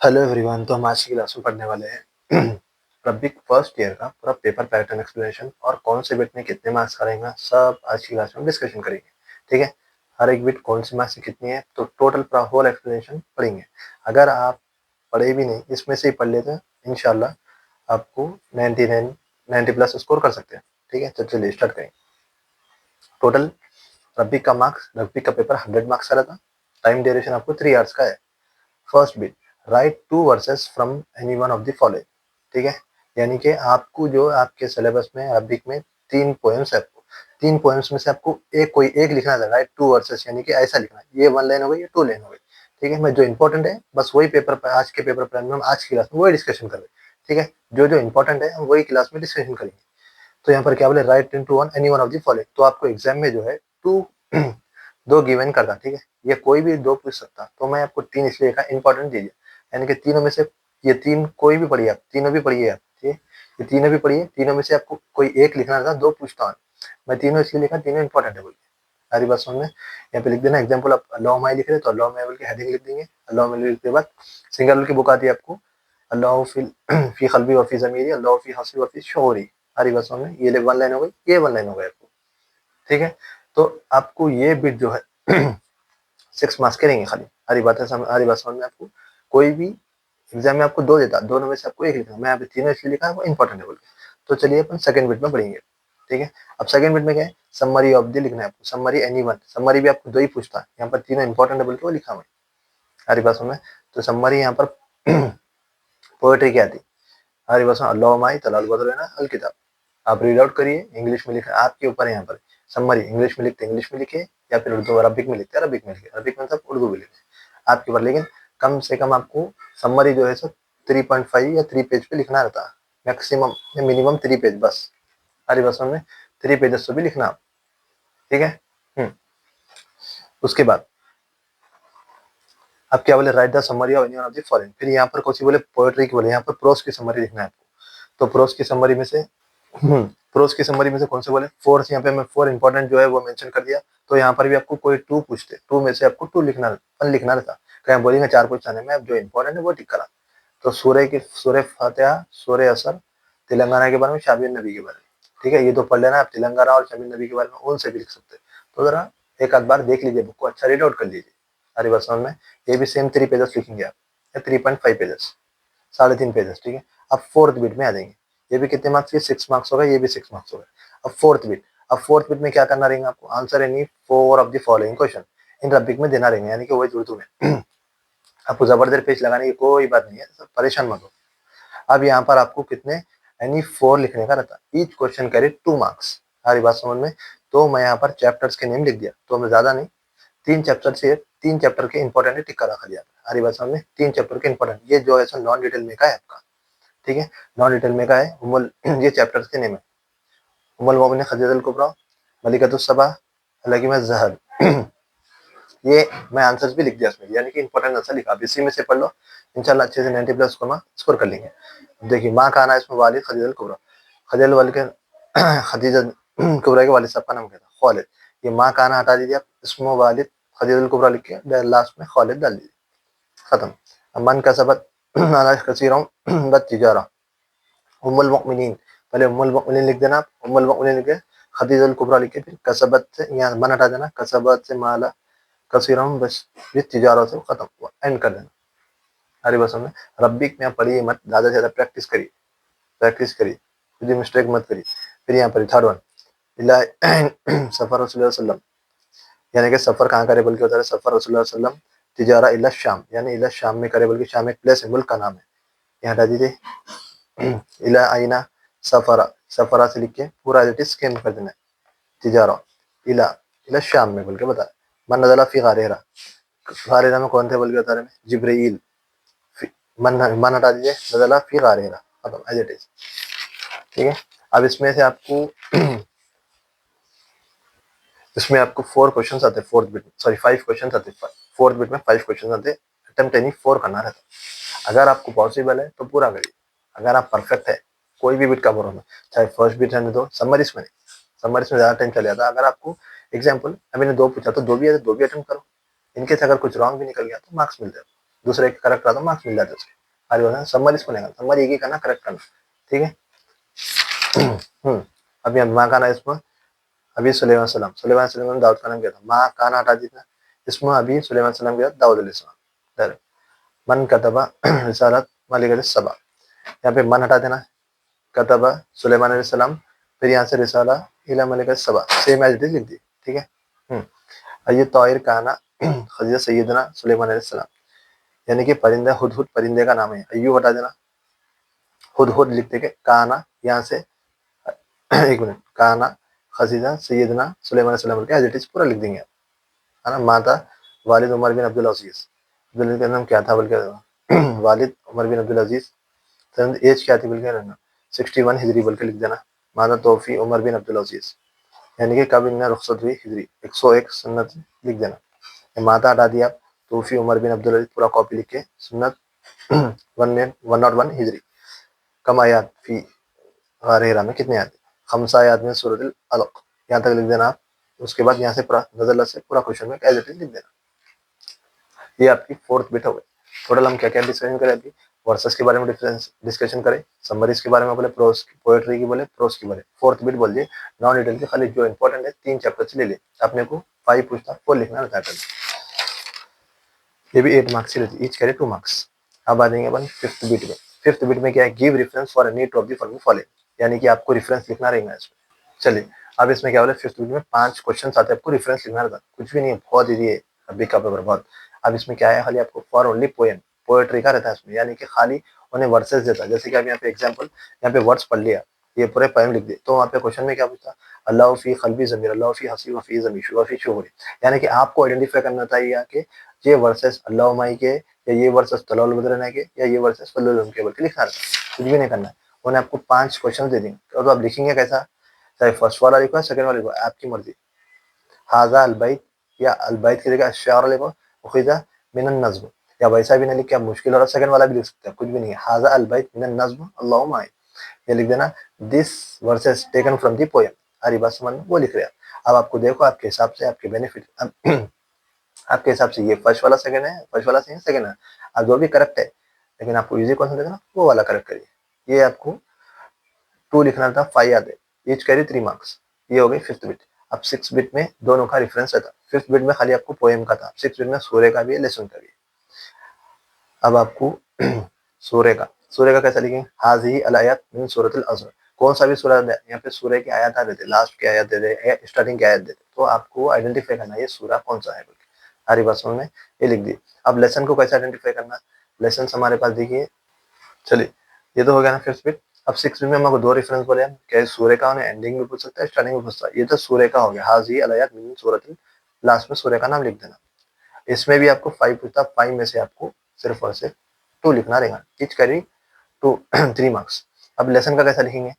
Hello everyone. तो हम आज की क्लास में पढ़ने वाले हैं रब्बिक फर्स्ट ईयर का पूरा पेपर पैटर्न एक्सप्लेनेशन और कौन से बिट में कितने मार्क्स करेंगे सब आज की क्लास में डिस्कशन करेंगे। ठीक है, हर एक बिट कौन सी मार्क्स से कितनी है तो टोटल पूरा होल एक्सप्लेनेशन पढ़ेंगे। अगर आप पढ़े भी नहीं इसमें से ही पढ़ लेते हैं इंशाल्लाह आपको 99 90 प्लस स्कोर कर सकते हैं। ठीक है, तो चलिए स्टार्ट करेंगे। टोटल रब्बिक का पेपर 100 मार्क्स का रहता। टाइम ड्यूरेशन आपको 3 आवर्स का है। First bit, right 2 versus from any one of the following. ठीक है, यानी कि आपको जो आपके सिलेबस में अरबिक में 3 पोएम्स है, आपको 3 पोएम्स में से आपको कोई एक लिखना है। राइट 2 वर्सेस यानी कि ऐसा लिखना है, ये 1 लाइन हो गई, ये 2 लाइन हो गई। ठीक है, मैं जो इंपॉर्टेंट है बस वही पेपर पर आज के पेपर प्लान में हम आज की क्लास में वही डिस्कशन कर रहे हैं। ठीक है, जो जो इंपॉर्टेंट है हम वही क्लास में डिस्कशन करेंगे। तो यहाँ पर क्या बोले, right into one any one of the following. तो आपको एग्जाम में जो है टू दो गिवन करता। ठीक है, ये कोई भी दो पूछ सकता, तो मैं आपको 3 इसलिए लिखा इंपॉर्टेंट दीजिए, यानी कि तीनों में से ये 3 कोई भी पढ़िए, आप तीनों भी पढ़िए आप। ठीक है, ये तीनों भी पढ़िए, तीनों में से आपको कोई एक लिखना था, 2 पूछता हूँ मैं। तीनों इसलिए लिखा, तीनों इंपॉर्टेंट है बोल के। सारी बात समझ में। यहाँ पे लिख देना एग्जाम्पल, आप अल्लाह माई लिख रहे तो अल्लाह माई बोल के हेडिंग लिख देंगे। अल्लाह माई लिखने के बाद सिंगल की बुक आती है आपको, अल्लाह फी कल्बी व फी ज़मीरी, अल्लाह फी हस्बी व फी शऊरी। सारी बात समझ में। ये 1 लाइन हो गई, ये 1 लाइन हो गई आपको। ठीक है, तो आपको ये बिट जो है 6 मार्क्स के रहेंगे खाली। हरी बात है, हरी बात समझ में आपको। कोई भी एग्जाम में आपको 2 देता, दोनों में से आपको एक लिखना। मैं यहाँ पे तीनों इसलिए लिखा है, वो इंपॉर्टेंट है बोल के। तो चलिए अपन सेकंड बिट में पढ़ेंगे। ठीक है, अब सेकंड बिट में क्या है, समरी ऑफ द लिखना है आपको। समरी एनी वन, समरी भी आपको 2 ही पूछता है, यहाँ पर तीनों इंपॉर्टेंट है बोल के वो लिखा हुआ है। हरी बात समझ में। तो समरी यहाँ पर पोएट्री क्या आती, हरी बात समझ, अल्लाह माई तलाल बदल ना अल किताब। आप रीड आउट करिए, इंग्लिश में लिखा आपके ऊपर है। यहाँ पर समरी इंग्लिश में लिखते इंग्लिश में लिखे, या फिर उर्दू अरबिक में लिखते अरबिक में लिखे, अरबिक मतलब उर्दू में लिखे, आपके ऊपर। लेकिन कम से कम आपको समरी जो है सो 3.5 या 3 पेज पे लिखना रहता है, मैक्सिमम या मिनिमम 3 पेज बस। हरी बस में 3 पेजेस तो भी लिखना आप। ठीक है। उसके बाद आप क्या बोले, right the summary of any one of the following. फिर यहाँ पर कौन सी बोले, पोएट्री की बोले, यहाँ पर प्रोस की समरी लिखना है आपको। तो प्रोस की समरी में से प्रोस की समरी में से कौन से बोले, 4 यहाँ पे मैं 4 इंपॉर्टेंट जो है वो मेंशन कर दिया। तो यहाँ पर भी आपको कोई 2 पूछते, 2 में से आपको 2 लिखना, 1 लिखना रहता। कहीं बोलेंगे 4 पूछने में, जो इंपॉर्टेंट है वो टिक करा। तो सूर्य फातिहा, सूर्य असर, तेलंगाना के बारे में, शाबिर नबी के बारे में। ठीक है, ये तो पढ़ लेना आप, तेलंगाना और शाबिर नबी के बारे में उनसे भी लिख सकते हैं। तो जरा एक आध बार देख लीजिए बुक को, अच्छा रीड आउट कर लीजिए। सारी बात समझ में। ये भी सेम 3 पेजेस लिखेंगे आप, या 3.5 पेजेस, 3.5 पेजेस। ठीक है, अब फोर्थ बिट में आ जाएंगे। ये भी कितने मार्क्स, ये 6 मार्क्स होगा, ये भी 6 मार्क्स होगा। अब फोर्थ बिट, अब फोर्थ बिट में क्या करना रहेगा आपको, answer any 4 of the following question in Arabic में देना रहेंगे, यानी कि वही उर्दू में। आपको जबरदस्त पेज लगाने की कोई बात नहीं है, सब परेशान मत हो। अब यहाँ पर आपको कितने यानी 4 लिखने का रहता, ईच क्वेश्चन कैरी 2 मार्क्स। सारी बात समझ में। तो मैं यहाँ पर चैप्टर्स के नेम लिख दिया, तो मैं ज्यादा नहीं, 3 चैप्टर से 3 चैप्टर के इंपॉर्टेंट टिक रखा दिया। सारी बात समझ में, 3 चैप्टर के इंपॉर्टेंट, ये जो है नॉन डिटेल में का है आपका। ठीक है, नॉन डिटेल में का है उमुल ये चैप्टर्स के नेम है, उमुल मोमिन खदीजतुल कुबरा, मलिकतुस सबा, हलकीमत ज़हर। ये मैं आंसर्स भी लिख दिया इसमें, यानी कि इंपॉर्टेंट आंसर लिखा। आप इसी में से पढ़ लो, इंशाल्लाह अच्छे से 90 प्लस को स्कोर कर लेंगे। देखिए, माँ का आना है इसमें, वालिद खदीजतुल कुबरा, खदीजल वालिद के खदीजा कुबरा के वालिद साहब का नाम क्या था, खालिद। ये माँ का आना हटा दीजिए आप, इसमें वालिद खदीजतुल कुबरा लिख के लास्ट में खालिद डाल दीजिए, खत्म। अब मन का सबक अला कसीरों बद तिजारा, उम्मुल मुमिनीन, पहले उम्मुल मुमिनीन लिख देना आप, उम्मुल मुमिनीन लिख के खदीजतुल कुबरा लिख के फिर कसबत से यहाँ मन हटा देना, कसबत से माला कसीरम बस, ये तिजारा से खत्म हुआ, एंड कर देना। हरी बस में रब्बिक में पढ़िए मत, ज़्यादा से ज़्यादा प्रैक्टिस करिए, प्रैक्टिस करिए, खुद मिस्टेक मत करिए। फिर यहाँ पर थर्ड वन, इला सफ़र रसूलुल्लाह सल्लम, यानी कि सफ़र कहाँ करे बल्कि होता है, सफ़र रसूलुल्लाह सल्लम तिजारा इला शाम, यानी इला शाम में करे, बल्कि शाम एक प्लेस है, मुल्क का नाम है। यहाँ हटा दीजिए। इला आइना सफ़रा, सफ़रा से लिख के पूरा एज इट इज स्कैन कर देना है, तिजारा इला इला शाम में बोल के बता। मन नज़ला फ़ी गारेरा, गारेरा में कौन थे बोल के बता रहे हैं, जिब्रील। मन हटा दीजिए, नज़ला फ़ी गारेरा, खत्म एज इट इज। ठीक है, अब इसमें से आपको इसमें आपको 4 क्वेश्चंस आते हैं फोर्थ बिट, सॉरी 5 क्वेश्चंस आते हैं फोर्थ बिट में, 5 क्वेश्चंस आते हैं। अटेम्प्ट एनी 4 करना रहता है। अगर आपको पॉसिबल है तो पूरा करिए, अगर आप परफेक्ट है कोई भी बिट का बोलो, चाहे फर्स्ट बिट रहने दो, समरीज में नहीं, समरीज में ज्यादा टाइम चले जाता है। अगर आपको एग्जाम्पल अभी ने 2 पूछा तो 2 भी है, 2 भी अटेम्प्ट करो, इनकेस अगर कुछ रॉन्ग भी निकल गया तो मार्क्स मिल जाए, दूसरा एक करेक्ट रहा तो मार्क्स मिल जाते उसके। आगे बोलना समरी इसको नहीं करना, समरी एक ही करना, करेक्ट करना, ठीक है। अभी हम माँ का नाम इसमें अभी सुलेमान सलाम, सुलेमान सलाम ने दाऊद का नाम किया था, माँ का ना हटा दीजिए, इसमें अभी सुलेमान सलाम किया दाऊद अलैहिस्सलाम। मन कतबा रिसालत मलिक सबा, यहाँ पे मन हटा देना, कतबा सुलेमान अलैहिस्सलाम, फिर यहाँ से रिसाला इला मलिक सबा, सेम एज इट इज लिख दी, ठीक है। ये तौर काना खजीजा सैयदना सुलेमान अलैहिस्सलाम, यानी कि परिंदा हुदहुद परिंदे का नाम है, अय्यू हटा देना, हुदहुद लिखते के काना यहाँ से एक मिनट, काना खजीजा सैयदना सुलेमान अलैहिस्सलाम एज इट इज पूरा लिख देंगे, है ना। माता वालिद उमर बिन अब्दुल अजीज, अब्दुल अजीज का नाम क्या था बोल के वालिद उमर बिन अब्दुल अजीज, एज क्या थी बोल के 61 हिजरी बोल के लिख देना। माता तोहफी उमर बिन अब्दुल अजीज, यानी कि कब इनमें रुखसत हुई हिजरी, 101 सुन्नत लिख देना। माता हटा दिया आप, तोहफी उमर बिन अब्दुल अजीज पूरा कॉपी लिख के सुन्नत 101 हिजरी। कम आयात फी गार हिरा में कितने आते, खमसा आयात में सूरत अलक, यहाँ तक लिख देना आप। उसके बाद यहाँ से पूरा नजर से पूरा क्वेश्चन में एज इट इज लिख देना। ये आपकी फोर्थ बिट हो गई। टोटल हम क्या क्या डिस्कशन करें अभी, वर्सेस के बारे में डिस्कशन करें, समरीज के बारे में बोले, प्रोस की पोएट्री की बोले, प्रोस की बोले। फोर्थ बिट बोल दिए, नॉन डिटेल के खाली जो इंपॉर्टेंट है 3 चैप्टर से ले ले, अपने को 5 पूछता 4 लिखना रहता है। ये भी 8 मार्क्स की रहती है, ईच कैरी 2 मार्क्स। अब आ जाएंगे अपन फिफ्थ बिट में। फिफ्थ बिट में क्या है, give reference for any two of the following following, यानी कि आपको रेफरेंस लिखना रहेगा इसमें। चलिए अब इसमें क्या बोले, फिफ्थ बिट में 5 क्वेश्चन आते हैं, आपको रेफरेंस लिखना रहता, कुछ भी नहीं है, बहुत इजी है अभी का पेपर बहुत। अब इसमें क्या है, खाली आपको फॉर ओनली पोएम पोएट्री का रहता है इसमें, यानी कि खाली उन्हें वर्सेस देता है। जैसे कि आप यहाँ पे एग्जाम्पल, यहाँ पे वर्ड्स पढ़ लिया, ये पूरे पोएम लिख दिए, तो वहाँ पे क्वेश्चन में क्या पूछता, अल्लाह फी क़ल्बी ज़मीर, अल्लाह फी हसी वफी ज़मीश वफी शुहूरी, यानी कि आपको आइडेंटिफाई करना चाहिए कि ये वर्सेस अल्लाह माई के, या ये वर्सेस तलाल बदरना के, या ये वर्सेस फल्लुल के बोल के लिखना रहता है, कुछ भी नहीं करना है। उन्हें आपको 5 क्वेश्चन दे देंगे, तो आप लिखेंगे कैसा, चाहे फर्स्ट वाला लिखो सेकंड वाला लिखो, आपकी मर्जी। हाजा अलबैत, या अलबैत की जगह अश्शार लिखो, उखिजा मिनन नज़्म, या वैसा भी नहीं लिख के आप मुश्किल वाला सेकंड वाला भी लिख सकते हैं, कुछ भी नहीं है। हाजा अलबैत मिनन नज़्म अल्लाहुम्मा, ये लिख देना। This verses taken from the poem, हरी बात समझ में, वो लिख रहे हैं। अब आपको देखो आपके हिसाब से, आपके बेनिफिट आपके हिसाब से ये फर्स्ट वाला सेकंड है, फर्स्ट वाला सेकंड है, अब जो भी करेक्ट है, लेकिन आपको इजी कौन सा देखना, वो वाला करेक्ट करिए। ये आपको 2 लिखना था, 5 याद है, ईच कैरी 3 मार्क्स। ये हो गई फिफ्थ बिट। अब 6 बिट में दोनों का रेफरेंस रहता, फिफ्थ बिट में खाली आपको पोएम का था, 6 बिट में सूर्य का भी है, लेसन का भी है। अब आपको सूर्य का कैसा लिखेंगे, हाज़िही अल आयात मिन सूरतिल अज़र, कौन सा भी सूरह यहाँ पे सूर्य की आयत आ देते, लास्ट की आयत दे दे या स्टार्टिंग की आयत देते, तो आपको आइडेंटिफाई करना ये सूरह कौन सा है बोल के। हमारी बात समझ में, ये लिख दी। अब लेसन को कैसे आइडेंटिफाई करना, लेसन हमारे पास देखिए, चलिए ये तो हो गया ना फिफ्थ बिट। अब 6 बिट में हमको 2 रेफरेंस बोले, क्या सूर्य का उन्हें एंडिंग में पूछ सकता है, स्टार्टिंग में पूछता है, ये तो सूर्य का हो गया, हाज़िही अल आयात मिन सूरतिल, लास्ट में सूर्य का नाम लिख देना। इसमें भी आपको 5 पूछता, 5 में से आपको सिर्फ और सिर्फ 2 लिखना रहेगा, ईच कैरी 2 3 मार्क्स। अब लेसन का कैसा लिखेंगे,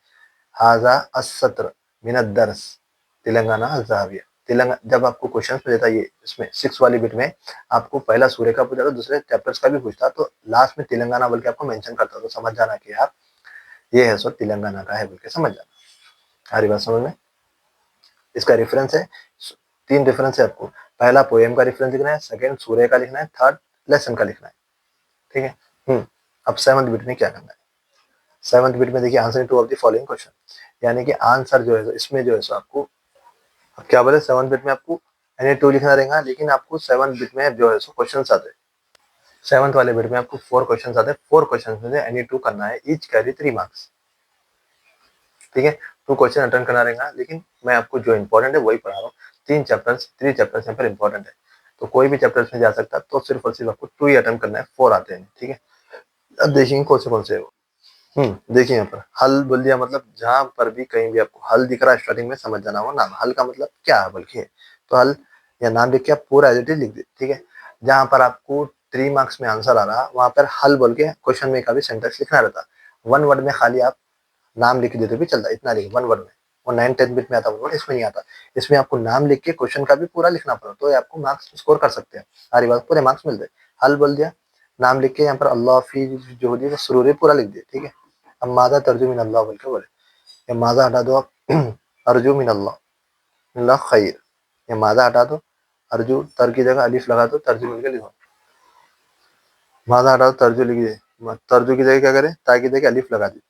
हाजा असत्र मिनद दर्स तेलंगाना ज़ाविया, तेलंगाना, जब आपको क्वेश्चन में देता ये, इसमें 6 वाली बिट में आपको पहला सूर्य का पूछा था, दूसरे चैप्टर्स का भी पूछता, तो लास्ट में तेलंगाना बोल के आपको मेंशन करता, तो समझ जाना कि आप ये है सो तेलंगाना का है बोल के समझ जाना। हमारी बात समझ में, इसका रेफरेंस है, 3 रेफरेंस है आपको, पहला पोएम का रेफरेंस लिखना है, सेकंड सूर्य का लिखना है, थर्ड लेसन का लिखना है, ठीक है। अब 7th बिट में क्या करना है, 7th बिट में देखिए, answer two of the following question, यानी कि आंसर जो है इसमें जो है सो आपको, अब क्या बोले, 7th बिट में आपको एनी 2 लिखना रहेगा, लेकिन आपको 7th बिट में जो है सो क्वेश्चन आते हैं, 7th वाले बिट में आपको 4 क्वेश्चन आते हैं, 4 क्वेश्चन में से एनी 2 करना है, ईच कैरी 3 मार्क्स, ठीक है। 2 क्वेश्चन अटेंड करना रहेगा, लेकिन मैं आपको जो इंपॉर्टेंट है वही पढ़ा रहा हूँ, 3 चैप्टर्स 3 चैप्टर्स यहाँ पर इंपॉर्टेंट है, तो कोई भी चैप्टर्स में जा सकता है, तो सिर्फ और सिर्फ आपको 2 ही अटेंड करना है, 4 आते हैं, ठीक है। अब देखेंगे कौन से है वो। देखिए यहाँ पर हल बोल दिया, मतलब जहां पर भी कहीं भी आपको हल दिख रहा है स्टार्टिंग में, समझ जाना वो नाम, हल का मतलब क्या है बल्कि, तो हल या नाम लिख के आप पूरा एज इट इज लिख दे, ठीक है। जहां पर आपको 3 मार्क्स में आंसर आ रहा, वहां पर हल बोल के क्वेश्चन में का भी सेंटेंस लिखना रहता, 1 वर्ड में खाली आप नाम लिख देते भी चलता, इतना लिख 1 वर्ड में, और 9th 10th बिट में आता 1 वर्ड, इसमें नहीं आता, इसमें आपको नाम लिख के क्वेश्चन का भी पूरा लिखना पड़ा, तो आपको मार्क्स स्कोर कर सकते हैं, सारी बात पूरे मार्क्स मिलते हैं। हल बोल दिया, नाम लिख के यहाँ पर अल्लाह फी जो होती है सुरूरी पूरा लिख दिया, ठीक है। अब मादा तर्जु मिन अल्लाह बोल के बोले, ये मादा हटा दो आप, अर्जु मिन अल्लाह, अल्लाह खैर, ये मादा हटा दो, अर्जु तर की जगह अलिफ लगा दो, तर्जु मिल के लिखो, माज़ा हटाओ, तर्जु लिखिए। तर्जु की जगह क्या करें, ताकि देखिए अलिफ लगा दी।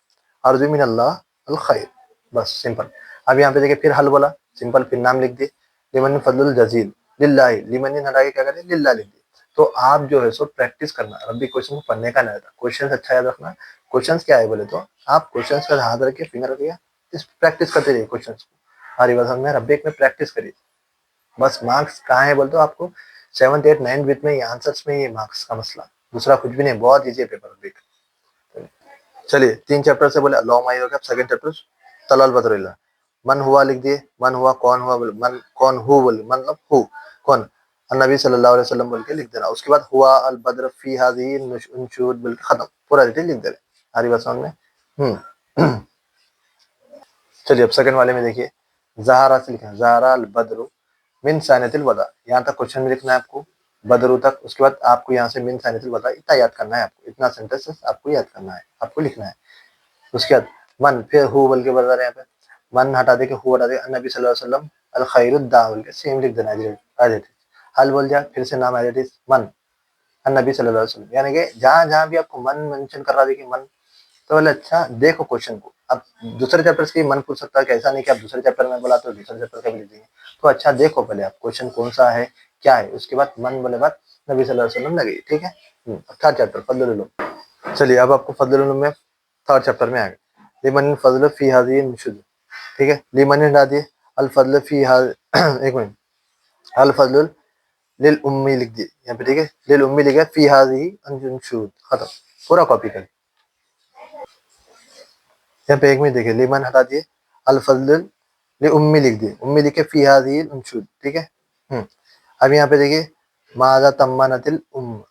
अर्जु मिन अल्लाह अल खैर, बस सिंपल। अब यहाँ पे देखिए फिर हल बोला, सिंपल, फिर नाम लिख दिए। लिमन फजलुल जजील, लिल्लाहि, लिमन हटा के क्या करें, लिल्लाह लिख दिए। तो आप जो है सो प्रैक्टिस करना, रब्बी क्वेश्चन को पढ़ने का नहीं रहता। क्वेश्चन अच्छा याद रखना। क्वेश्चन क्या है बोले तो, आप क्वेश्चन का हाथ रखिए, फिंगर रखिए, इस प्रैक्टिस करते रहिए क्वेश्चन को। हमारी बात में रब्बी में प्रैक्टिस करिए। बस मार्क्स कहाँ है बोलते हो, आपको 7th 8th 9th विथ में, ये आंसर्स में, ये मार्क्स का मसला, दूसरा कुछ भी नहीं। बहुत ईजी है पेपर रब्बी का। चलिए 3 चैप्टर से बोले लॉ माई हो गया। सेकंड चैप्टर तलाल बदरिल्ला, मन हुआ लिख दिए। मन हुआ कौन हुआ बोले, मन कौन हु बोले, मतलब हु कौन, नबी सल्लल्लाहु अलैहि वसल्लम बोल के लिख देना। उसके बाद हुआ अल बद्र फी हाज़िही नुशूर बोल के खत्म, पूरा डिटेल लिख दे रहे। हमारी बात समझ में। चलिए अब सेकंड वाले में देखिए, ज़हरा से लिखना, ज़हरा अल बद्र मिन सानतिल वदा, यहाँ तक क्वेश्चन में लिखना है आपको, बदरू तक। उसके बाद आपको यहाँ से मिन सानतिल वदा इतना याद करना है, आपको इतना सेंटेंसेस आपको याद करना है, आपको लिखना है। उसके बाद मन, फिर हु बोल के बता रहे हैं यहाँ पे, मन हटा दे के हु हटा दे, नबी सल्लल्लाहु अलैहि वसल्लम अल खैरुद्दा बोल के सेम लिख देना एज इट इज। हल बोल दिया, फिर से नाम एज इट इज मन, नबी सल्लल्लाहु अलैहि वसल्लम, यानी कि जहाँ जहाँ भी आपको मन मेंशन कर रहा है, देखिए मन, तो बोले अच्छा देखो क्वेश्चन को। अब दूसरे चैप्टर से मन पूछ सकता है कि ऐसा नहीं कि आप दूसरे चैप्टर में बोला तो दूसरे चैप्टर का भी लिख देंगे। तो अच्छा देखो पहले आप क्वेश्चन कौन सा है, क्या है, उसके बाद मन बोले बाद नबी सल्लल्लाहु अलैहि वसल्लम लगे, ठीक है। Third chapter Fazlul Uloom. चलिए अब आपको फजलुल उलूम में थर्ड चैप्टर में आ गए। लिमन फजल फी हाज़िही नुशूज़, ठीक है। लिमन हटा दिए, अल फजल फी हाज़ एक मिनट, अल फजल लिल उम्मी लिख दिए यहाँ पे, ठीक है। लिल उम्मी लिखा, फी हाज़िही नुशूज़, खत्म, पूरा कॉपी कर। यहाँ पे एक मिनट देखिए, लिमन हटा दिए, अल फजल ले उम्मी लिख दिए, उम्मी लिखे फी हाज़िही उनशुद, ठीक है। अब यहाँ पे देखिए, माज़ा तम्मनतिल उम्म,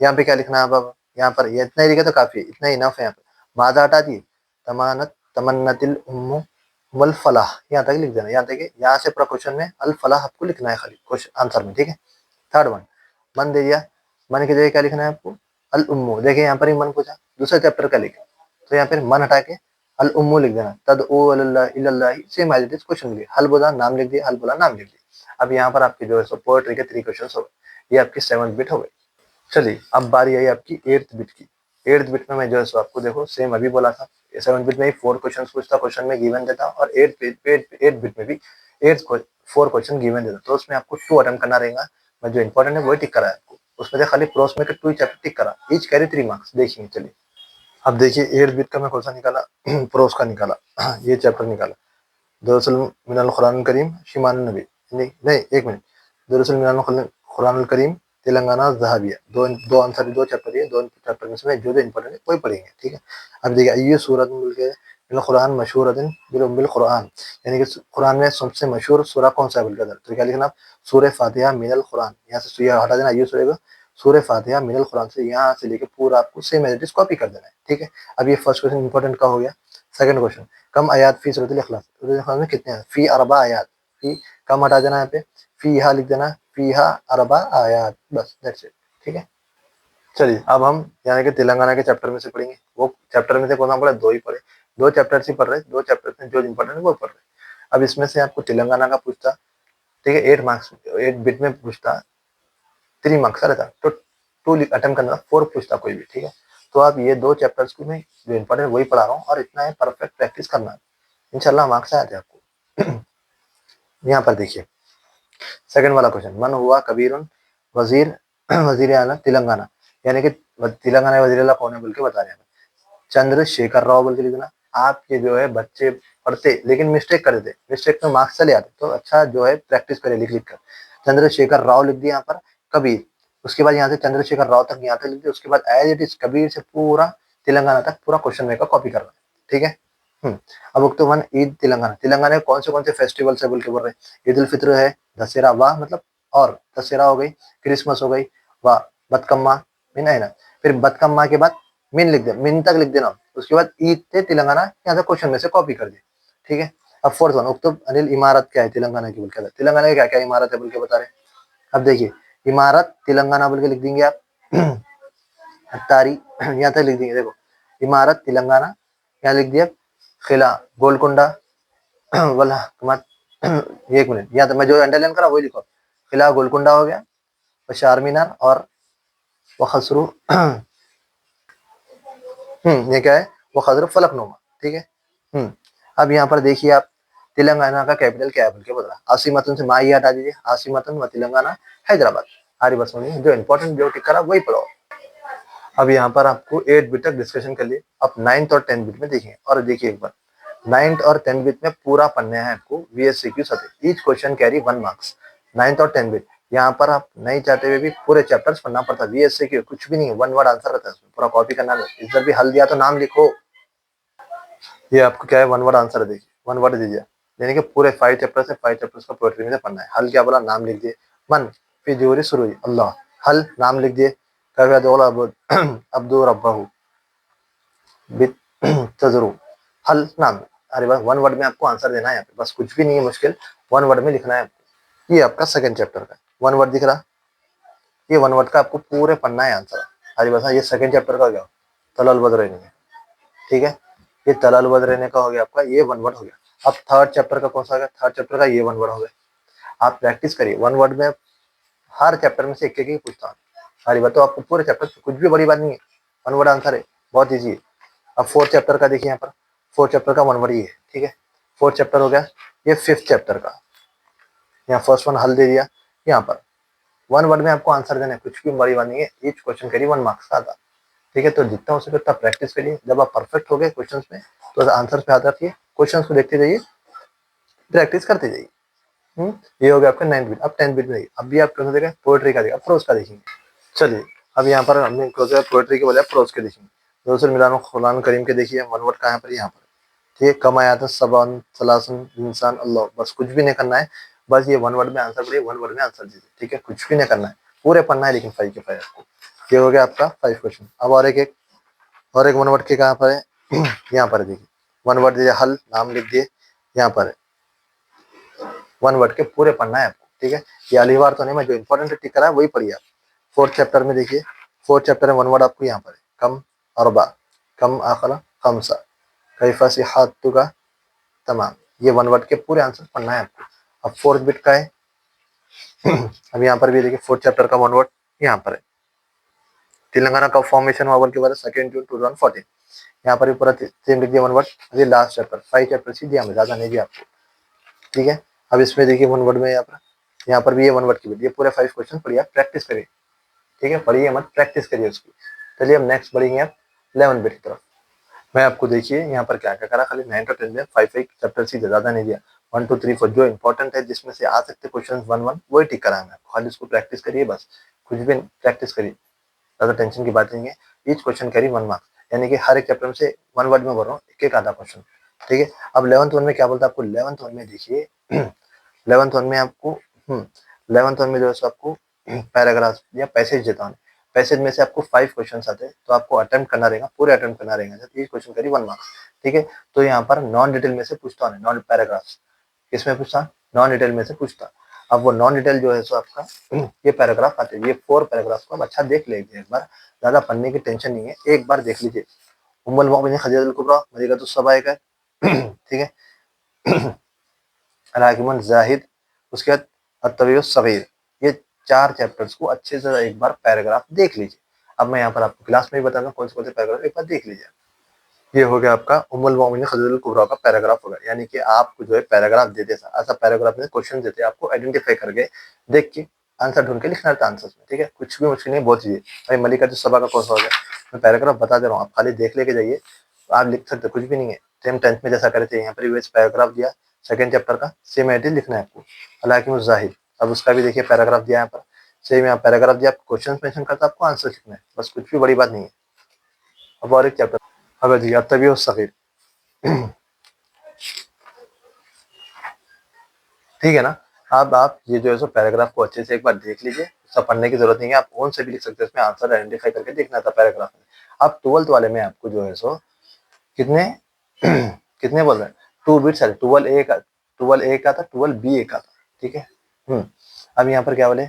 यहाँ पे क्या लिखना है अब यहाँ पर, ये इतना ही लिखे तो काफी है, इतना इनफ है। यहाँ पे माज़ा हटा दिए, तमानत तमन्नतिल उम्मु वल फलाह, यहाँ तक लिख देना। यहाँ देखिए, यहाँ से पूरा क्वेश्चन में अल फलाह आपको लिखना है खाली क्वेश्चन आंसर में, ठीक है। थर्ड वन, मन दे दिया, मन की जगह क्या लिखना है आपको, अल उम्मु, देखिए यहाँ पर ही मन पूछा, दूसरे चैप्टर का लिखे, तो यहाँ पर मन हटा के अल उम्मु लिख देना। तदउ इलल्लाहि, same as it is question लिखे, हल बोला नाम लिख दिया, हल बोला नाम लिख दिया। अब यहाँ पर आपके जो है सो पोएट्री के 3 क्वेश्चन हो गए, ये आपकी 7th बिट हो गई। चलिए अब बारी आई आपकी 8th बिट की। 8th बिट में मैं जो है सो आपको देखो सेम अभी बोला था, 7th बिट में ही 4 क्वेश्चन पूछता, क्वेश्चन में गिवन देता, और 8th बिट में भी 4 क्वेश्चन गिवन देता। तो उसमें आपको 2 अटेम्प्ट करना रहेगा। मैं जो इंपॉर्टेंट है वही टिक करा है आपको, उसमें से खाली प्रोस में के 2 चैप्टर टिक करा, ईच कैरी 3 मार्क्स। देखिए चलिए, अब देखिए 8th बिट का मैं कौन सा निकाला, प्रोस का निकाला, ये चैप्टर निकाला, दरअसल मिनल कुरान करीम शिमान नबी, नहीं नहीं एक मिनट, दरअसल मिनल कुरान करीम तेलंगाना ज़हाबिया, दो आंसर, 2 चैप्टर, ये 2 चैप्टर में से जो जो इंपॉर्टेंट है वही पढ़ेंगे, ठीक है। अब देखिए, ये सूरत मिल के मिनल कुरान मशहूरतन बिल कुरान, यानी कि कुरान में सबसे मशहूर सूरा कौन सा है बोल के, तो क्या लिखना, सूरह फातिहा मिनल कुरान, यहाँ से सूर्य हटा देना, ये सूर्य सूरह फातिहा मिनल कुरान से यहाँ से लेके पूरा आपको same as it is copy कर देना है, ठीक है। अब ये फर्स्ट क्वेश्चन इंपॉर्टेंट का हो गया। सेकंड क्वेश्चन, कम आयात फी सूरत इखलास, सूरत इखलास में कितने हैं, फी अरबा आयात, फी कम हटा देना, यहाँ पे फी हा लिख देना, फी हा अरबा आयात, बस दैट्स इट, ठीक है। चलिए अब हम यानी कि तेलंगाना के चैप्टर में से पढ़ेंगे। वो चैप्टर में से कौन सा पढ़े, 2 ही पढ़े, 2 चैप्टर से पढ़ रहे, 2 चैप्टर में जो इंपॉर्टेंट है वो पढ़ रहे। अब इसमें से आपको तेलंगाना का पूछता, ठीक है, 8 मार्क्स 8 बिट में पूछता, 3 मार्क्स का रहता, तो 2 अटेम्प्ट करना, 4 पूछता कोई भी, ठीक है। तो आप ये 2 चैप्टर्स को मैं जो इंपॉर्टेंट वही पढ़ा रहा हूँ, और इतना है परफेक्ट प्रैक्टिस करना है, इंशाल्लाह मार्क्स आ जाते आपको। यहाँ पर देखिए सेकंड वाला क्वेश्चन, मन हुआ कबीरुन वजीर वजीर आला तेलंगाना, यानी कि तेलंगाना वजीर आला कौन है बोल के बता रहे हैं। चंद्रशेखर राव बोल के लिखना। आपके जो है बच्चे पढ़ते लेकिन मिस्टेक कर देते, मिस्टेक में मार्क्स चले आते, तो अच्छा जो है प्रैक्टिस करे लिख लिख कर। चंद्रशेखर राव लिख दिया यहाँ पर, कबीर, उसके बाद यहाँ से चंद्रशेखर राव तक यहाँ तक लिख दिया, उसके बाद एज इट इज कबीर से पूरा तेलंगाना तक पूरा क्वेश्चन में का कॉपी करना है, ठीक है। अब उक्त वन ईद तेलंगाना, तेलंगाना में कौन से फेस्टिवल है बोल के बोल रहे हैं, ईद उल फित्र है, दशहरा, वाह मतलब, और दशहरा हो गई, क्रिसमस हो गई, वाह, बतकम्मा, मिन है ना, फिर बतकम्मा के बाद मिन लिख दे, मिन तक लिख देना, उसके बाद ईद थे तेलंगाना, यहाँ से क्वेश्चन में से कॉपी कर दे, ठीक है। अब फोर्थ वन, उक्त अनिल इमारत क्या है तेलंगाना की बोल के, तेलंगाना की क्या क्या इमारत है बोल के बता रहे हैं। अब देखिए, इमारत तेलंगाना बोल के लिख देंगे आप, तारी यहाँ तक लिख देंगे, देखो इमारत तेलंगाना, यहाँ लिख दिया, किला गोलकुंडा वाला मत, एक मिनट, यहाँ तो मैं जो अंडरलाइन करा वही लिखो, किला गोलकुंडा हो गया, और चार मीनार, और वो खसरू ये क्या है, वो खजर फलकनुमा, ठीक है। अब यहाँ पर देखिए आप, तेलंगाना का कैपिटल क्या है बोल के बोल रहा, आसिमतन से माही हटा दीजिए, आसिमतन व तेलंगाना हैदराबाद। आरी बस में जो इंपॉर्टेंट जो टिक करा वही पढ़ो। अब यहाँ पर आपको 8 बिट तक डिस्कशन कर लिए, अब 9th और 10th बिट में देखिए, और देखिए एक बार 9th और 10th बिट में पूरा पढ़ना है आपको VSCQ subject, each question carry 1 marks. 9th और 10th बिट यहाँ पर आप नहीं चाहते हुए भी पूरे चैप्टर्स पढ़ना पड़ता है। VSCQ कुछ भी नहीं है, 1 वर्ड आंसर रहता है उसमें, पूरा कॉपी करना है। इधर भी हल दिया तो नाम लिखो, ये आपको क्या है 1 वर्ड आंसर देखिए, 1 वर्ड दीजिए, यानी कि पूरे 5 चैप्टर से 5 चैप्टर्स का पोएट्री में से पढ़ना है। हल क्या बोला, नाम लिख दिए, मन फिर जोरी शुरू हुई अल्लाह, हल नाम लिख दिए, कव्या दौला अब्दुल रब्बाहू बित तजरू, हल नाम। अरे बस 1 वर्ड में आपको आंसर देना है यहाँ पे, बस कुछ भी नहीं है मुश्किल, 1 वर्ड में लिखना है आपको। ये आपका सेकंड चैप्टर का 1 वर्ड दिख रहा, ये 1 वर्ड का आपको पूरे पढ़ना है आंसर। अरे बस ये सेकंड चैप्टर का हो गया, तलल बदर, ठीक है, ये तलाल बद रहने का हो गया आपका, ये 1 वर्ड हो गया। अब थर्ड चैप्टर का कौन सा हो गया, थर्ड चैप्टर का ये 1 वर्ड हो गया। आप प्रैक्टिस करिए 1 वर्ड में, हर चैप्टर में से एक एक ही पूछता हूँ, सारी बात तो आपको पूरे चैप्टर से, कुछ भी बड़ी बात नहीं है, 1 वर्ड आंसर है, बहुत ईजी है। अब फोर्थ चैप्टर का देखिए यहाँ पर, फोर्थ चैप्टर का 1 वर्ड ही है, ठीक है, फोर्थ चैप्टर हो गया। ये फिफ्थ चैप्टर का, यहाँ फर्स्ट वन हल दे दिया, यहाँ पर 1 वर्ड में आपको आंसर देना है, कुछ भी बड़ी बात नहीं है, ईच क्वेश्चन करिए 1 मार्क्स का था, ठीक है। तो जितना हो सके उतना प्रैक्टिस करिए, जब आप परफेक्ट हो गए क्वेश्चंस में तो आंसर पे हाथ रखिए, क्वेश्चंस को देखते जाइए, प्रैक्टिस करते जाइए। ये हो गया आपका 9th बिट। अब 10th बिट में अब भी आप कौन सा देखें, पोएट्री का देखा, प्रोज का देखेंगे। चलिए अब यहाँ पर हमने पोएट्री के बोले, प्रोज के देखेंगे। दोस्तों मिलान कुरान करीम के देखिए, 1 वर्ड कहाँ पर, यहाँ पर, ठीक है, कम आया था सबन सलासन इंसान अल्लाह, बस कुछ भी नहीं करना है, बस ये 1 वर्ड में आंसर पढ़िए, 1 वर्ड में आंसर दीजिए, ठीक है, कुछ भी नहीं करना है, पूरे पढ़ना है, लेकिन 5 के 5 आपको। ये हो गया आपका 5 क्वेश्चन। अब और एक 1 वर्ड के कहाँ पर है, यहाँ पर देखिए, 1 वर्ड दीजिए, हल नाम लिख दिए, यहाँ पर है 1 वर्ड के पूरे पढ़ना है आपको, ठीक है। ये अलीवार तो नहीं, मैं जो इंपॉर्टेंट टिक करा है वही पढ़िए आप। फोर्थ चैप्टर में देखिए, फोर्थ चैप्टर में 1 वर्ड आपको यहाँ पर है, कम अरबा, कम आखला खमसा, कैफा सिहातु का तमाम, ये 1 वर्ड के पूरे आंसर पढ़ना है आपको। अब फोर्थ बिट का है अब यहाँ पर भी देखिए, फोर्थ चैप्टर का 1 वर्ड यहाँ पर है, तेलंगाना का फॉर्मेशन हुआ बोल के बाद 2 जून 2014, यहाँ पर भी पूरा सेम लिख दिया 1 वर्ड। अभी लास्ट चैप्टर 5 चैप्टर ही दिया, ज्यादा नहीं दिया आपको, ठीक है। अब इसमें देखिए 1 वर्ड में यहाँ पर भी ये 1 वर्ड की, ये पूरे 5 क्वेश्चन पढ़िए, प्रैक्टिस करिए, ठीक है, पढ़िए मत, प्रैक्टिस करिए उसकी। चलिए अब नेक्स्ट बढ़ेंगे आप 11 बिट की तरफ। मैं आपको देखिए यहाँ पर क्या क्या करा, खाली 9 और 10 में 5 चैप्टर सीधे, ज्यादा नहीं दिया, 1 2 3 4 जो इंपॉर्टेंट है, जिसमें से आ सकते क्वेश्चन 1 1 वही टिक करा है मैं, खाली उसको प्रैक्टिस करिए बस, कुछ भी प्रैक्टिस करिए, ज्यादा टेंशन की बात नहीं है। ईच क्वेश्चन कैरी 1 मार्क्स, यानी कि हर एक चैप्टर में से 1 वर्ड में बोल रहा हूँ, एक एक आधा क्वेश्चन, ठीक है। अब 11th वन में क्या बोलता है आपको, 11th वन में देखिए 11th वन में आपको 11th वन में जो है आपको पैराग्राफ या पैसेज देता हूँ, पैसेज में से आपको 5 क्वेश्चन आते हैं, तो आपको अटेम्प्ट करना रहेगा, पूरे अटेम्प्ट करना रहेगा, ईच क्वेश्चन करी 1 मार्क्स, ठीक है। तो यहाँ पर नॉन डिटेल में से पूछता हूँ, नॉन पैराग्राफ किसमें पूछता, नॉन डिटेल में से पूछता। अब वो नॉन डिटेल जो है सो आपका ये पैराग्राफ आते हैं, ये 4 पैराग्राफ को आप अच्छा देख लीजिए एक बार, ज्यादा पढ़ने की टेंशन नहीं है, एक बार देख लीजिए। उम्मुल मोमिनीन खदीजतुल कुबरा मलिकतुस सबाए का, ठीक है, रागिमुन जाहिद, उसके बाद अत-तबय्युस सगीर, ये 4 चैप्टर्स को अच्छे से एक बार पैराग्राफ देख लीजिए। अब मैं यहाँ पर आपको क्लास में भी बताऊंगा कौन से पैराग्राफ, एक बार देख लीजिए। ये हो गया आपका उम्मुल मोमिनीन खदीजतुल कुबरा का पैराग्राफ होगा, यानी कि आपको जो है पैराग्राफ देते ऐसा पैराग्राफ में क्वेश्चन देते हैं, आपको आइडेंटिफाई करके देख के आंसर ढूंढ के लिखना रहता है आंसर में, ठीक है, कुछ भी मुश्किल नहीं, बहुत चीजें। भाई मलिका जो सभा का कौन सा हो गया, मैं पैराग्राफ बता दे रहा हूँ, आप खाली देख लेके जाइए, आप लिख सकते, कुछ भी नहीं है, सेम 10th में जैसा करे थे, यहाँ पर पैराग्राफ दिया सेकंड चैप्टर का, सेम एडिट लिखना है आपको, हालांकि जाहिद, अब उसका भी देखिए पैराग्राफ दिया यहाँ पर, सेम यहाँ पैराग्राफ दिया, क्वेश्चन मेंशन करता आपको आंसर लिखना है, बस कुछ भी बड़ी बात नहीं है। अब और एक चैप्टर, अब जी तभी हो सफीर, ठीक है ना। अब आप ये जो है सो पैराग्राफ को अच्छे से एक बार देख लीजिए, सब पढ़ने की जरूरत नहीं है, आप ओन से भी लिख सकते हैं, इसमें आंसर आइडेंटिफाई करके देखना था पैराग्राफ में। अब 12th वाले में आपको जो है सो कितने कितने बोल रहे हैं, 2 बिट्स है, 12 A का था, 12B का था, ठीक है। अब यहाँ पर क्या बोले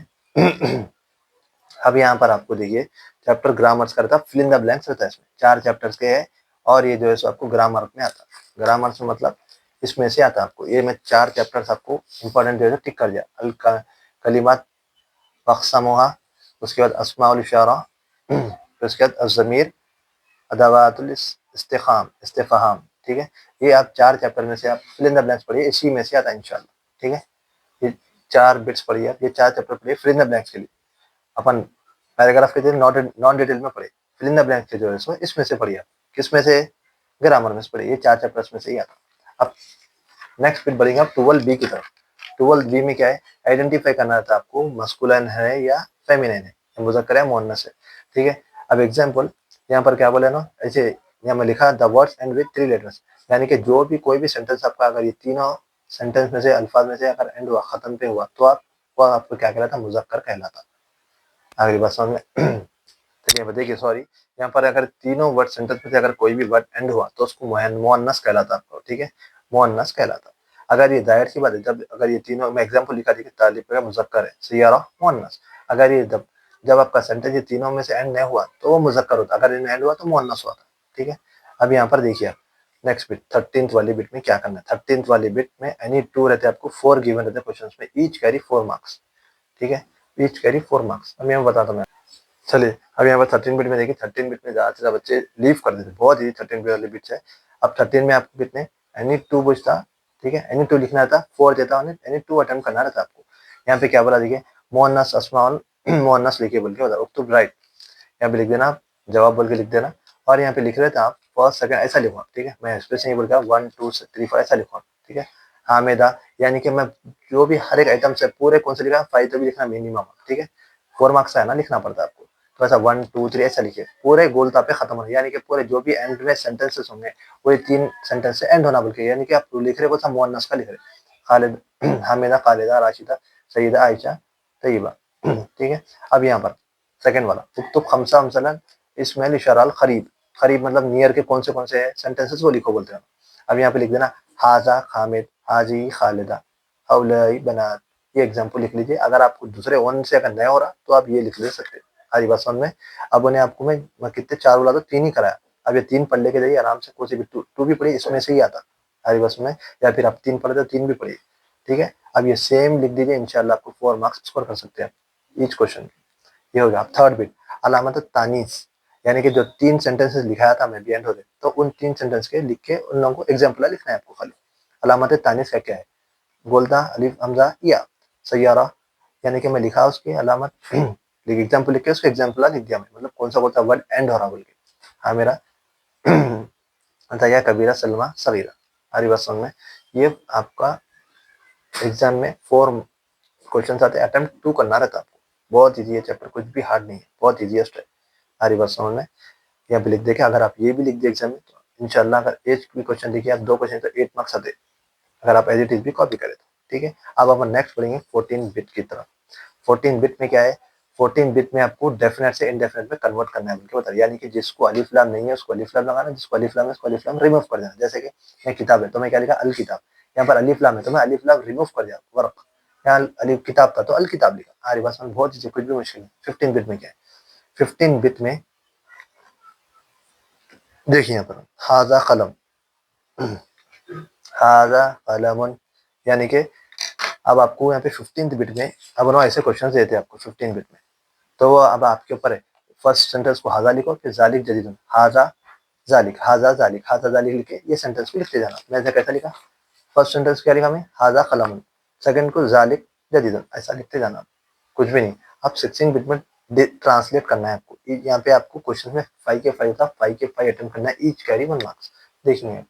अब यहाँ पर आपको देखिए चैप्टर ग्रामर्स का रहता है, फिल इन द ब्लैंक्स रहता है, इसमें 4 चैप्टर्स के हैं, और ये जो है सो आपको ग्रामर में आता है, ग्रामर्स में मतलब इसमें से आता है आपको, ये मैं 4 चैप्टर्स आपको इंपॉर्टेंट जो है टिक कर दिया, कलिमात वक्समोहा, उसके बाद अस्माउल इशारा, फिर उसके बाद अज़मीर, अदावातुल इस्तिफ़हाम, इस्तिफ़हाम, ठीक है। ये आप 4 चैप्टर में से आप फिल इन द ब्लैंक्स पढ़िए, इसी में से आता है इंशाल्लाह, ठीक है। ये 4 बिट्स पढ़िए आप, ये 4 चैप्टर पढ़िए फिल इन द ब्लैंक्स के लिए। अपन पैराग्राफ के लिए नॉन डिटेल में पढ़े, फिल इन द ब्लैंक्स के जो है इसमें से पढ़िए आप। किसमें से? ग्रामर में से पढ़िए, ये 4 चैप्टर्स में से ही आता है। अब नेक्स्ट फिर बढ़ेंगे आप 12 बी की तरफ। 12 बी में क्या है? आइडेंटिफाई करना था आपको मस्कुलिन है या फेमिनिन है, मुज़क्कर है मुअन्नस है, ठीक है। अब एग्जांपल यहाँ पर क्या बोले ना, ऐसे यहाँ में लिखा the words and with 3 letters, यानी कि जो भी कोई भी सेंटेंस आपका अगर ये तीनों सेंटेंस में से अल्फाज में से अगर एंड हुआ, खत्म पे हुआ, तो आप वो आपको क्या कहलाता? मुज़क्कर कहलाता। अगली बात समझ में चलिए देखिए, सॉरी, यहाँ पर अगर तीनों वर्ड सेंटेंस में से अगर कोई भी वर्ड एंड हुआ तो उसको मुअन्नस कहलाता आपको, ठीक है, मुअन्नस कहलाता। अगर ये जाहिर सी बात है, जब अगर ये तीनों में एग्जांपल लिखा देखिए, तालिब का मुज़क्कर है, सय्यारा मुअन्नस। अगर ये जब जब आपका सेंटेंस ये तीनों में से एंड नहीं हुआ तो वो मुज़क्कर होता, अगर इनमें एंड हुआ तो मुअन्नस हुआ था, ठीक है। अब यहाँ पर देखिए आप नेक्स्ट बिट 13th वाली बिट में क्या करना है। 13th वाली बिट में एनी 2 रहते हैं आपको, 4 गिवन रहते हैं क्वेश्चन में, ईच कैरी 4 मार्क्स, ठीक है, ईच कैरी 4 मार्क्स। अब मैं बताता हूँ। चलिए अब यहाँ पर 13 बिट में देखिए, 13 बिट में ज़्यादा से ज़्यादा बच्चे लीव कर देते, बहुत ही 13 बिट वाली बिट्स है। अब 13 में आपको कितने एनी 2 पूछता, ठीक है, एनी 2 लिखना था, 4 देता उन्हें, एनी 2 अटेम्प्ट करना रहता आपको। यहाँ पे क्या बोला देखिए, मुअन्नस अस्माउल मुअन्नस लिखिए बोल के बता, उक्तुब राइट, यहाँ पे लिख देना आप, जवाब बोल के लिख देना। और यहाँ पे लिख रहे थे आप फर्स्ट सेकंड ऐसा लिखो, ठीक है, मैं स्पेस नहीं बोल रहा, 1 2 3 4 ऐसा लिखो, ठीक है। हामिदा, यानी कि मैं जो भी हर एक आइटम से पूरे कौन से लिखा 5 तो भी लिखना मिनिमम, ठीक है, 4 मार्क्स है ना, लिखना पड़ता है आपको। तो ऐसा 1 2 3 ऐसा लिखिए, पूरे गोलता पे खत्म हो, यानी कि पूरे जो भी एंड में सेंटेंसेस होंगे वो ये 3 सेंटेंस से एंड होना बोल के, यानी कि आप लिख रहे हो मुअन्नस का लिख रहे, खालिद हामिदा, खालिदा, राशिदा, सईदा, आयशा, तय्यबा, ठीक है। अब यहाँ पर सेकंड वाला उक्तुब खमसा मसलन इस्माइल इशाराल खरीब, खरीब मतलब नियर के कौन से सेंटेंसेस वो लिखो बोलते हैं। अब यहाँ पे लिख देना हाजा खामिद, हाजी खालिदा, हौलाई बनात, ये एग्जाम्पल लिख लीजिए। अगर आपको दूसरे वन से अगर नया हो रहा तो आप ये लिख ले सकते हैं। हरी बात समझ में। अब उन्हें आपको मैं कितने 4 बोला तो 3 ही कराया, अब ये 3 पढ़ लेके जाइए आराम से, कोई सी भी 2 भी पढ़िए, इसमें से ही आता हरी बस में, या फिर आप 3 पढ़े तो 3 भी पढ़िए, ठीक है। अब ये सेम लिख दीजिए, इंशाल्लाह आपको 4 मार्क्स स्कोर कर सकते हैं ईच क्वेश्चन। ये हो गया। अब थर्ड बिट अलामत तानीस, यानी कि जो 3 सेंटेंसेस लिखाया था मैं भी एंड हो गए, तो उन 3 सेंटेंस के लिख के उन लोगों को एग्जाम्पल लिखना है आपको खाली। अलामत तानीस का क्या है? गोलता अलिफ हमजा या सैयारा, यानी कि मैं लिखा उसकी अलामत एग्जाम्पल लिख के उसको एग्जाम्पल लिख दिया मैं, मतलब कौन सा वर्ड एंड हो रहा बोल के। हाँ मेरा या कबीरा सलमा सगीरा, हरी बात समझ में। ये आपका एग्जाम में 4 क्वेश्चन आते हैं, अटेम्प्ट 2 करना रहता है आपको। बहुत ईजी है चैप्टर, कुछ भी हार्ड नहीं है, बहुत ईजीएस्ट है। हरी बात समझ में। यहाँ पे लिख देखे, अगर आप ये भी लिख दिए एग्जाम में तो इंशाल्लाह अगर एक भी क्वेश्चन देखिए आप 2 क्वेश्चन तो 8 मार्क्स आते, अगर आप एज इट इज भी कॉपी करें तो, ठीक है। अब अपन नेक्स्ट पढ़ेंगे 14 बिट की तरफ। 14 बिट में क्या है? 14 बिट में आपको डेफिनेट से इनडेफिनेट में कन्वर्ट करना है बोल के, यानी कि जिसको अलिफ लाम नहीं है उसको अलिफ लाम लगाना, जिसको अलिफ लाम है उसको अलिफ लाम रिमूव कर देना। जैसे कि ये किताब है तो मैं क्या लिखा अल किताब, यहाँ पर अलिफ लाम है तो मैं अलिफ लाम रिमूव कर दिया, वर्क, यहाँ अलिफ किताब था तो अल किताब लिखा। हमारी बात समझ, बहुत चीजें कुछ भी मुश्किल है। 15 बिट में क्या है? 15 बिट में देखिए यहाँ पर हाजा कलम, हाजा कलम, यानी कि अब आपको यहाँ पे 15th बिट में अब ना ऐसे क्वेश्चन देते हैं आपको 15 बिट में, तो वो अब आपके ऊपर है। फर्स्ट सेंटेंस को हाजा लिखो, फिर जालिक जदीदुन, हाजा जालिक, हाजा जालिक, हाजा जालिक लिख के ये सेंटेंस को लिखते जाना। मैंने कैसा लिखा? फर्स्ट सेंटेंस क्या लिखा मैं? हाजा कलम, सेकंड को जालिक जदीदुन, ऐसा लिखते जाना, कुछ भी नहीं। अब 16 बिट में ट्रांसलेट करना है आपको। यहाँ पे आपको क्वेश्चन में 5 के 5 था, 5 के 5 अटेम्प्ट करना है, ईच कैरी 1 मार्क्स। देखिए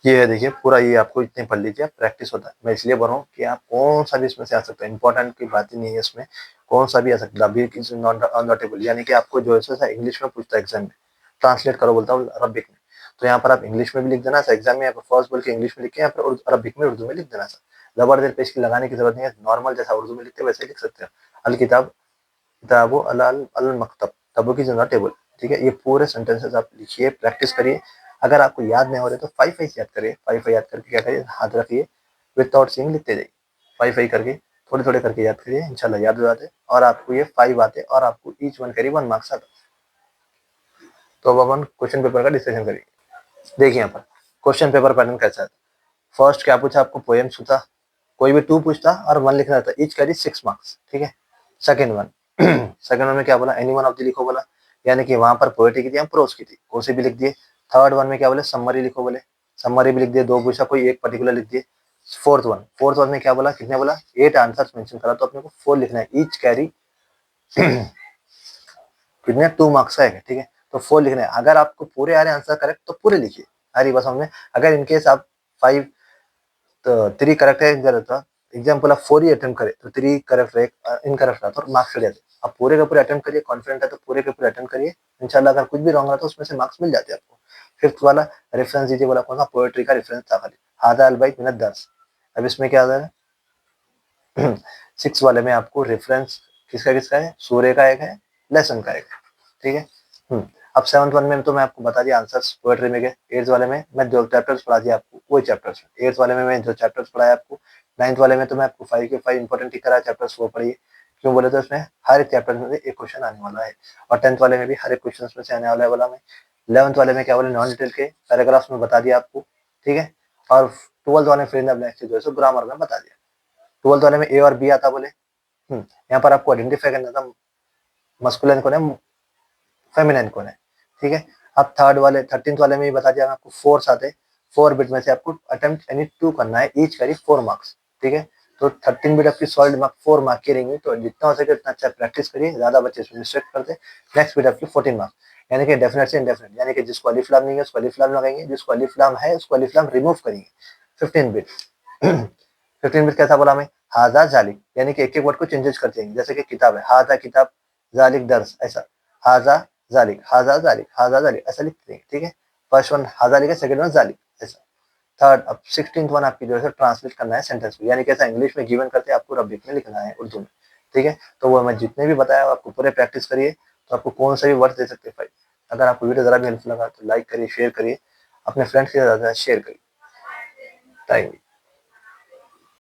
ये है, देखिए पूरा ये आपको इतने पढ़ लीजिए, प्रैक्टिस होता है। मैं इसलिए बोल रहा हूँ कि आप कौन सा भी इसमें से आ सकता है, इंपॉर्टेंट की बात ही नहीं है इसमें, कौन सा भी आ सकता है। अभी नॉटेबल, यानी कि आपको जो है इंग्लिश में पूछता है एग्जाम में, ट्रांसलेट करो बोलता हूँ अरबिक में, तो यहाँ पर आप इंग्लिश में भी लिख देना एग्जाम में, यहाँ पर फर्स्ट बोल के इंग्लिश में लिख के यहाँ पर अरबिक में उर्दू में लिख देना सर। जबरदस्त पेश की लगाने की जरूरत नहीं है, नॉर्मल जैसा उर्दू में लिखते वैसे लिख सकते हैं। अल किताब, किताबो अल मकतब, तबो की जो टेबल, ठीक है। ये पूरे सेंटेंसेस आप लिखिए, प्रैक्टिस करिए। अगर आपको याद नहीं हो रहे तो 5 5 याद करिए, 5 5 याद करके क्या करिए, हाथ रखिए, विदाउट सीइंग लिखते जाइए, 5 5 करके थोड़े थोड़े करके याद करिए, इंशाल्लाह याद हो जाते और आपको ये 5 आते और आपको ईच वन करिए 1 मार्क्स आता। तो अब अपन क्वेश्चन पेपर का डिस्कशन करिए। देखिए यहाँ पर क्वेश्चन पेपर पैटर्न कैसा है। फर्स्ट क्या पूछा आपको? पोएम्स पूछा, कोई भी 2 पूछता और 1 लिखना था, ईच कैरी 6 मार्क्स, ठीक है। सेकंड वन सेकंड वन में क्या बोला? एनी वन ऑफ द लिखो बोला। यानी कि वहां पर पोएट्री की थी, हम प्रोज की थी, कौन सी भी लिख दिए। थर्ड वन में क्या बोले, समरी लिखो बोले, समरी भी लिख दिए, दो पूछा कोई एक पर्टिकुलर लिख दिए। फोर्थ वन में क्या बोला, कितने बोला, 8 आंसर्स मेंशन करा, तो अपने को 4 लिखना है, ईच कैरी कितने 2 मार्क्स का है, ठीक है। तो 4 लिखना है। अगर आपको पूरे आ रहे आंसर करेक्ट तो पूरे लिखिए, आ रही बात समझ में। अगर इनकेस आप 5 तो 3 करेक्ट है गलत था, एग्जाम्पल आप 4 ही अटेम्प्ट करे तो 3 करेक्ट रहे, इनकरेक्ट रहा तो मार्क्स चले जाते। आप पूरे के पूरे अटेम्प्ट करिए, कॉन्फिडेंट है तो पूरे के पूरे अटेम्प्ट करिए, इंशाल्लाह अगर कुछ भी रॉन्ग रहा तो उसमें से मार्क्स मिल जाते हैं आपको। फिफ्थ वाला रेफरेंस दीजिए, बोला कौन सा, पोएट्री का रेफरेंस था खाली, हादा अलबैत मिनत दर्स। अब इसमें क्या आता है 6 वाले में आपको रेफरेंस किसका किसका है, सूर्य का एक है, लेसन का एक है, ठीक है। अब 7th वन में तो मैं आपको बता दिया आंसर्स पोएट्री में के। 8th वाले में मैं जो चैप्टर्स पढ़ा दिया आपको वही चैप्टर्स। 8th वाले में मैं जो चैप्टर्स पढ़ाया आपको। 9th वाले में तो मैं आपको 5 के 5 इंपॉर्टेंट टिक करा चैप्टर्स, वो पढ़िए। क्यों बोले तो इसमें हर एक चैप्टर में से एक क्वेश्चन आने वाला है, और 10th वाले में भी हर एक क्वेश्चन में से आने वाला है बोला मैं। 11th वाले में क्या बोले, नॉन डिटेल के पैराग्राफ्स में बता दिया आपको, ठीक है। और 12th वाले में फिर नेक्स्ट जो है ग्रामर में बता दिया। 12th वाले में ए और बी आता बोले। यहाँ पर आपको आइडेंटिफाई करना था मस्कुलिन कौन है, फेमिनिन कौन है, ठीक है। अब 13th वाले में भी बता दिया मैं आपको, 4 आते, 4 बिट में से आपको अटेम्प्ट एनी 2 करना है, ईच करी 4 मार्क्स, ठीक है। तो 13 बिट आपकी सॉलिड मार्क 4 मार्क की रहेंगी, तो जितना हो सके उतना अच्छा प्रैक्टिस करिए, ज्यादा बच्चे इसमें मिस्टेक करते। नेक्स्ट बिट आपकी 14 मार्क्स, यानी कि डेफिनेट से इंडेफिनेट, यानी कि जिसको अलिफ लाम नहीं है उसको अलिफ लाम लगाएंगे, जिसको अलिफ लाम है उसको अलिफ लाम रिमूव करेंगे। 15 बिट 15 बिट कैसा बोला मैं, हाजा जालिक, यानी कि एक एक वर्ड को चेंजेस करते हैं, जैसे कि किताब है, हाजा किताब, जालिक दर्स, ऐसा हाजा जालिक, हाजा जालिक, हाजा जालिक, ऐसा लिखते हैं, ठीक है। फर्स्ट वन हाजा लिखा, सेकंड वन जालिक, ऐसा। थर्ड, अब 16th वन आपकी जो है ट्रांसलेट करना है सेंटेंस में, यानी कैसा इंग्लिश में गिवन करते हैं आपको अरबिक में लिखना है, उर्दू में, ठीक है। तो वो मैं जितने भी बताया आपको पूरे प्रैक्टिस करिए, तो आपको कौन सा भी वर्ड दे सकते हैं भाई। अगर आपको वीडियो जरा भी हेल्पफुल लगा तो लाइक करिए, शेयर करिए, अपने फ्रेंड्स के साथ शेयर करिए। Thank you.